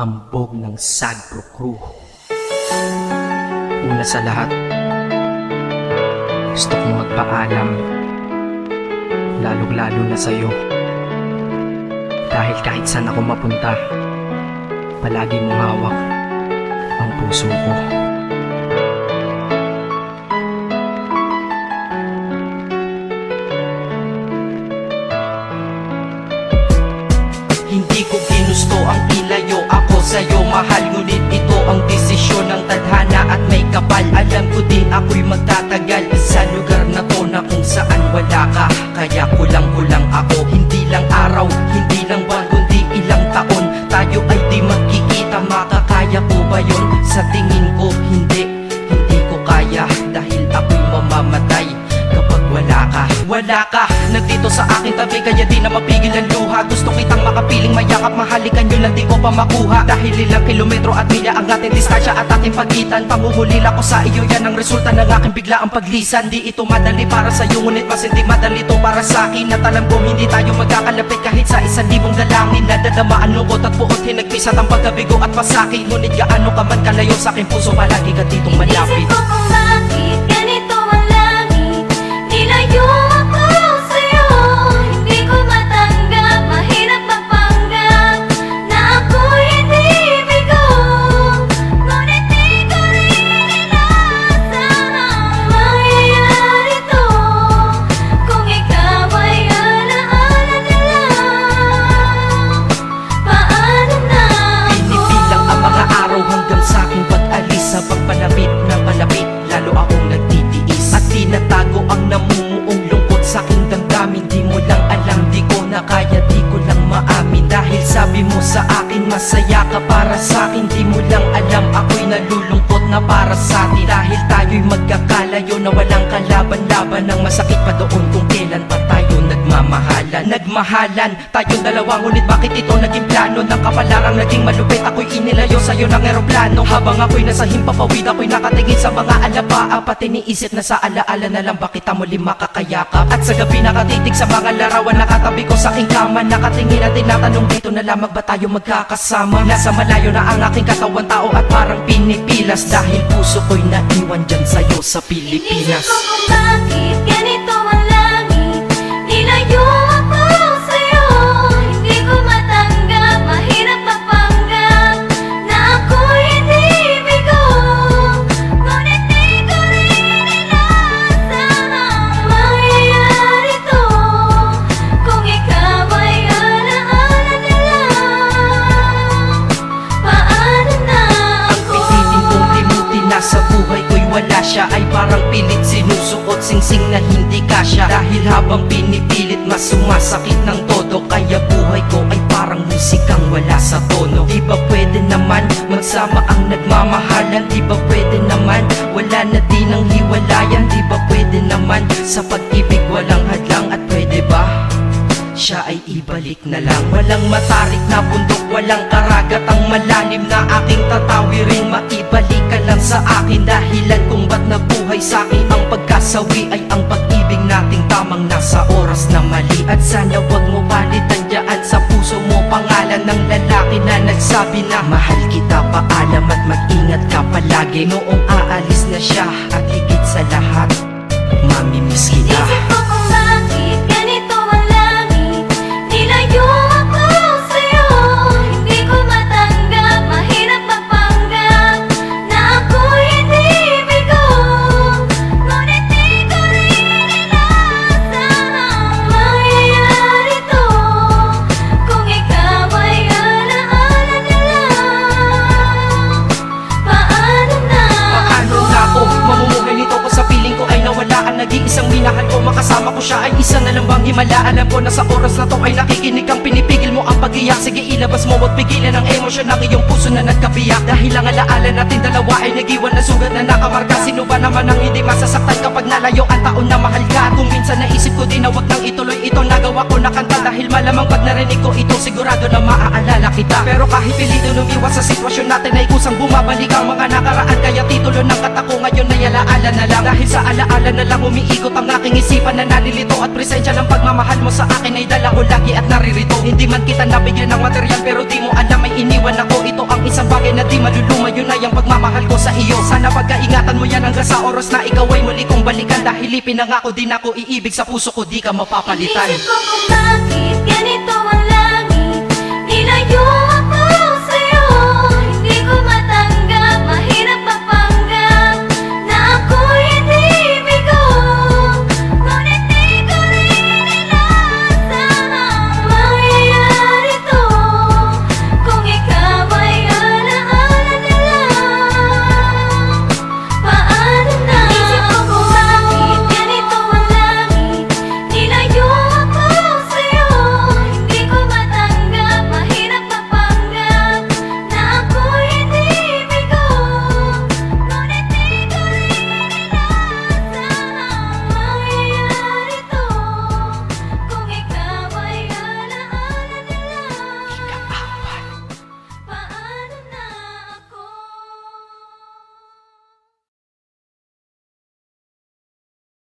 hambog ng Sagpro Crew. Una sa lahat, gusto kong magpaalam, lalong-lalo na sa'yo. Dahil kahit saan ako mapunta, palagi mong hawak ang puso ko. Hindi ko ginusto ang ilayo ako sa'yo, mahal. Ngunit ito ang desisyon ng tadhana at may kapal. Alam ko di ako'y magtatagal sa lugar na to na kung saan wala ka. Kaya kulang-kulang ako, hindi lang araw, hindi lang buwan, kundi ilang taon. Tayo ay di magkikita, makakaya ko ba yun? Sa tingin ko hindi ko kaya. Dahil ako'y mamamatay kapag wala ka. Wala ka, nandito sa aking tabi, kaya di na mapigil ang luha. Gusto kitang makapiling, mayakap, mahalikan, yun lang di ko pa makuha. Dahil ilang kilometro at milya ang ating distansya at ating pagitan. Panguhulila ko sa iyo, yan ang resulta ng aking biglaang paglisan. Di ito madali para sa'yo, ngunit mas hindi madali to para sa'kin. At alam ko hindi tayo magkakalapit kahit sa 1,000 dalangin. Nadadamaan lungkot at puot, hinagpisat ang pagkabigo at pasakit. Ngunit gaano ka man kalayo sa aking puso, palagi ka ditong malapit. Isip ko kung bakit ganito ang langit, nilayo ako sa'yo. Hindi ko matanggap, mahirap magpanggap na ako'y hindi bigo. Ngunit di ko rin inaasahan mangyayari to kung ikaw ay alaala na lang. Paano na ako? Pinipilang ang mga araw hanggang sa aking pag-alis. Sa pagpalapit na palapit, lalo akong nagtitiis. At tinatago ang namumuong lungkot sa aking damdamin. Di mo lang alam, di ko na kaya, di ko lang maamin. Dahil sabi mo sa akin, masaya ka para sa akin. Di mo lang alam, ako'y nalulungkot na para sa atin. Dahil tayo'y magkakalayo na walang kalaban-laban. Ang masakit pa doon kung kailan pa tayo nagmamahalan. Nagmahalan, tayong dalawa, ngunit bakit ito naging plano? Ng kapalarang naging malupit, ako'y inilayo sa'yo ng eroplano. Habang ako'y nasa himpapawid, ako'y nakatingin sa mga alapaa. Pati niisip na sa alaala na lang, bakit ang muli makakayakap? At sa gabi nakatitig sa mga larawan, nakatabi ko sa aking kama. Nakatingin at tinatanong, dito na lamang ba tayo magkakasama? Nasa malayo na ang aking katawan, tao at parang pinipilas. Dahil puso ko'y naiwan dyan sa'yo sa Pilipinas. Inisip ko kung bakit ganito ang langit, nilayo ako sa'yo. Hindi ko matanggap, mahirap magpanggap na ako'y hindi bigo. Ngunit di ko rin inaasahan mangyayari to kung ikaw ay alaala na lang. Paano na Ang ako? pilitin kong limutin na sa buhay ko'y wala siya, ay parang pilit sinusuot, singsing na hindi kasya. Dahil habang pinipilit, mas sumasakit ng todo. Kaya buhay ko ay parang musikang wala sa tono. Di ba pwede naman magsama ang nagmamahalan? Di ba pwede naman wala na din ang hiwalayan? Di ba pwede naman sa pag-ibig walang hadlang? At pwede ba siya ay ibalik na lang? Walang matarik na bundok, walang karagat ang malalim na aking tatawirin. Maibalik ka lang sa akin, dahilan kung ba't nabuhay sa akin ang pagkasawi ay ang pag-ibig nating tamang nasa oras na mali. At sana wag mo palitan dyan sa puso mo pangalan ng lalaki na nagsabi na mahal kita, paalam at mag-ingat ka palagi. Noong aalis na siya at higit sa lahat, mamimiss kita. Isip ko kung bakit ganito ang langit, nilayo ako sa'yo. Hindi ko matanggap, mahirap magpanggap na ako'y hindi bigo. Ngunit di ko rin inaasahan mangyayari to kung ikaw ay alaala na lang. Paano na Paano na ako mamumuhay nito ko sa piling ko ay nawalaan? Nag-iisang minahal ko, makasama ko siya ay isa na lang bang himala? Alam ko na sa oras na to ay nakikinig kang pinipigil mo ang pag-iyak. Sige ilabas mo, wag pigilan ang emosyon ng iyong puso na nagkabiyak. Dahil ang alaala natin dalawa ay nag-iwan na sugat na nakamarka. Sino ba naman ang hindi masasaktan kapag nalayo ang taon na mahal ka? Kung minsan naisip ko din na wag nang ituloy ito, nagawa ko na kanta. Dahil malamang pag narinig ko ito, sigurado na maaalala kita. Pero kahit pilito lumiwas sa sitwasyon natin ay kusang bumabalik ang mga nakaraan. Kaya titulo ng kata ko ngayon ay alaala na lang. Dahil sa alaala na lang umiikot ang aking isipan na nalilito. At presensya ng pagmamahal mo sa akin ay dala ko lagi at naririto. Hindi man kita nabigyan ng material, pero di mo alam ay iniwan ako. Ito ang Isang bagay na di maluluma, yun ay ang pagmamahal ko sa iyo. Sana pagkaingatan mo yan hanggang sa oras na ikaw ay muli kong balikan. Dahil ipinangako din ako, iibig sa puso ko, di ka mapapalitan. Inisip ko kung bakit ganito ang langit. Nilayo